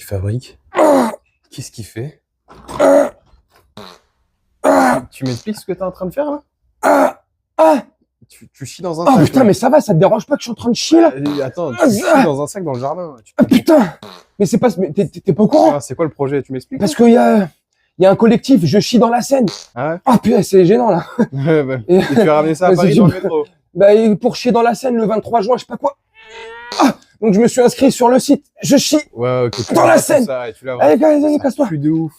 tu fabriques? Qu'est-ce qu'il fait? Tu m'expliques ce que t'es en train de faire là? Tu chies dans un sac. Oh putain, là. mais ça va, ça te dérange pas que je suis en train de chier là? Attends, tu chies dans un sac dans le jardin. Ah putain! Mais c'est pas, mais t'es pas au courant? Ah, c'est quoi le projet? Tu m'expliques? Parce qu'il y a un collectif, je chie dans la Seine. Ah ouais? Ah putain, c'est gênant là. Et tu as ramené ça à Bah, Paris c'est dans le du- métro. Bah, et pour chier dans la Seine le 23 juin, je sais pas quoi. Ah! Donc je me suis inscrit sur le site. Je chie. Ouais, ok. tu Dans la l'as tout Seine. ça et tu l'as Allez, vas-y, casse-toi. plus de ouf.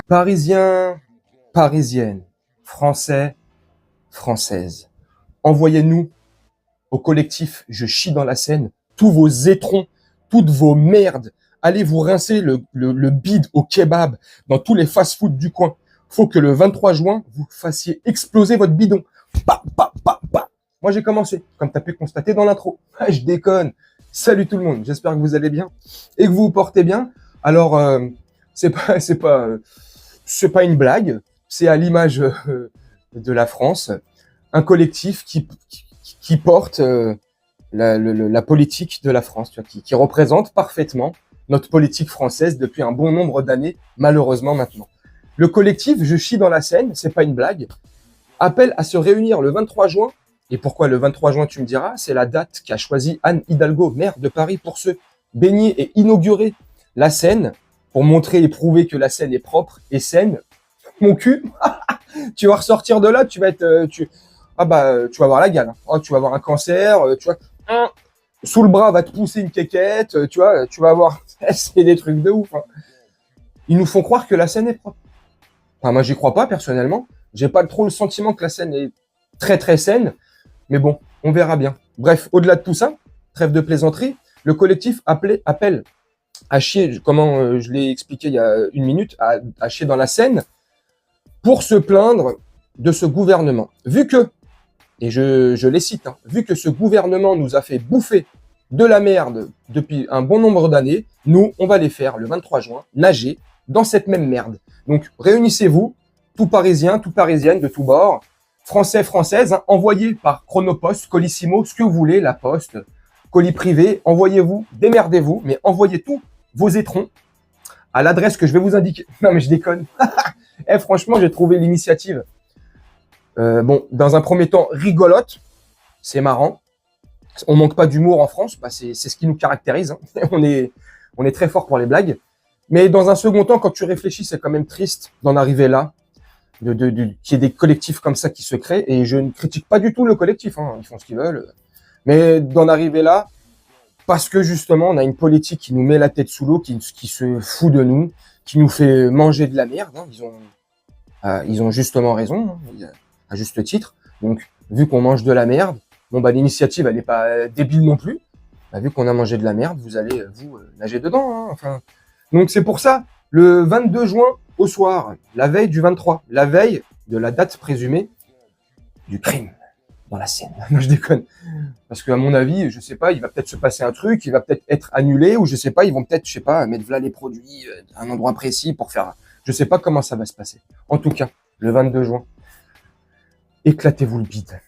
Parisiens, Parisiennes, Français, Françaises, envoyez-nous au collectif Je chie dans la Seine tous vos étrons, toutes vos merdes. Allez vous rincer le bide au kebab dans tous les fast-food du coin. Faut que le 23 juin, vous fassiez exploser votre bidon. Pa, pa, pa, pa. Moi, j'ai commencé, comme tu as pu constater dans l'intro. Ah, je déconne. Salut tout le monde. J'espère que vous allez bien et que vous vous portez bien. Alors, c'est pas une blague. C'est à l'image de la France, un collectif qui porte la politique de la France, tu vois, qui représente parfaitement notre politique française depuis un bon nombre d'années, malheureusement maintenant. Le collectif Je chie dans la Seine, c'est pas une blague, appelle à se réunir le 23 juin. Et pourquoi le 23 juin, tu me diras? C'est la date qu'a choisi Anne Hidalgo, maire de Paris, pour se baigner et inaugurer la Seine, pour montrer et prouver que la Seine est propre et saine. Mon cul, tu vas ressortir de là, tu vas être, tu vas avoir la gale. Oh, tu vas avoir un cancer, tu vois, sous le bras va te pousser une quéquette, tu vas avoir, c'est des trucs de ouf. Hein. Ils nous font croire que la Seine est propre. Enfin, moi, j'y crois pas personnellement. J'ai pas trop le sentiment que la Seine est très très saine, mais bon, on verra bien. Bref, au-delà de tout ça, trêve de plaisanterie, le collectif appelle à chier, comment je l'ai expliqué il y a une minute, à chier dans la Seine, pour se plaindre de ce gouvernement. Vu que, et je les cite, hein, vu que ce gouvernement nous a fait bouffer de la merde depuis un bon nombre d'années, nous, on va les faire le 23 juin nager dans cette même merde. Donc, réunissez-vous, tout Parisiens, tout Parisiennes de tous bords, Français, Françaises, hein, envoyez par Chronopost, Colissimo, ce que vous voulez, la Poste, colis privé, envoyez-vous, démerdez-vous, mais envoyez tous vos étrons à l'adresse que je vais vous indiquer. Non, mais je déconne. Franchement, j'ai trouvé l'initiative. Bon, dans un premier temps, rigolote. C'est marrant. On manque pas d'humour en France. Bah, c'est ce qui nous caractérise. Hein. On est très fort pour les blagues. Mais dans un second temps, quand tu réfléchis, c'est quand même triste d'en arriver là. Qu'il y ait des collectifs comme ça qui se créent. Et je ne critique pas du tout le collectif. Hein. Ils font ce qu'ils veulent. Mais d'en arriver là, parce que justement, on a une politique qui nous met la tête sous l'eau, qui se fout de nous, qui nous fait manger de la merde. Hein. Ils ont justement raison, hein, à juste titre. Donc, vu qu'on mange de la merde, bon bah l'initiative elle n'est pas débile non plus. Bah, vu qu'on a mangé de la merde, vous allez vous nager dedans. Hein, enfin, donc c'est pour ça, le 22 juin au soir, la veille du 23, la veille de la date présumée du crime dans la Seine. Moi je déconne. Parce qu'à mon avis, je sais pas, il va peut-être se passer un truc, il va peut-être être annulé, ou je sais pas, ils vont peut-être, je sais pas, mettre là les produits à un endroit précis pour faire. Je sais pas comment ça va se passer. En tout cas, le 22 juin, éclatez-vous le bide.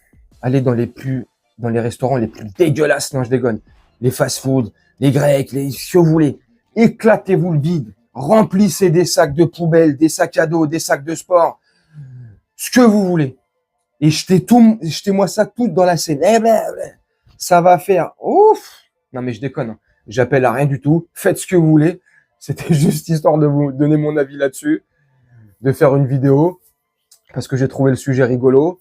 Allez dans les restaurants les plus dégueulasses, non je déconne. Les fast-food, les grecs, ce que vous voulez. Éclatez-vous le bide. Remplissez des sacs de poubelle, des sacs à dos, des sacs de sport. Ce que vous voulez. Et jetez-moi ça tout dans la Seine. Ça va faire ouf. Non mais je déconne. Hein. J'appelle à rien du tout. Faites ce que vous voulez. C'était juste histoire de vous donner mon avis là-dessus, de faire une vidéo parce que j'ai trouvé le sujet rigolo.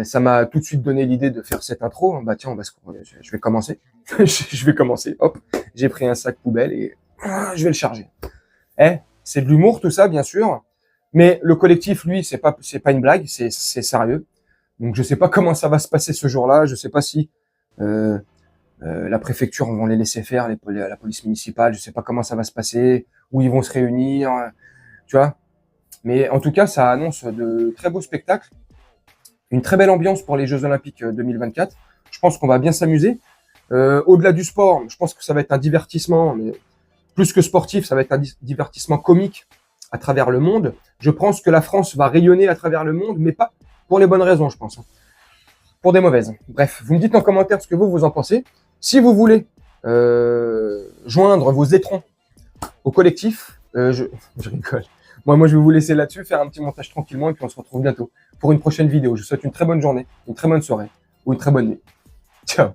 Ça m'a tout de suite donné l'idée de faire cette intro. Bah tiens, je vais commencer. Je vais commencer. Hop, j'ai pris un sac poubelle et je vais le charger. C'est de l'humour tout ça, bien sûr. Mais le collectif, lui, c'est pas une blague, c'est sérieux. Donc je sais pas comment ça va se passer ce jour-là. Je sais pas si la préfecture vont les laisser faire, la police municipale. Je sais pas comment ça va se passer, où ils vont se réunir, tu vois. Mais en tout cas, ça annonce de très beaux spectacles, une très belle ambiance pour les Jeux Olympiques 2024. Je pense qu'on va bien s'amuser. Au-delà du sport, je pense que ça va être un divertissement, mais plus que sportif, ça va être un divertissement comique à travers le monde. Je pense que la France va rayonner à travers le monde, mais pas pour les bonnes raisons, je pense. Pour des mauvaises. Bref, vous me dites en commentaire ce que vous en pensez. Si vous voulez joindre vos étrons au collectif, je rigole. Moi, je vais vous laisser là-dessus, faire un petit montage tranquillement et puis on se retrouve bientôt pour une prochaine vidéo. Je vous souhaite une très bonne journée, une très bonne soirée ou une très bonne nuit. Ciao.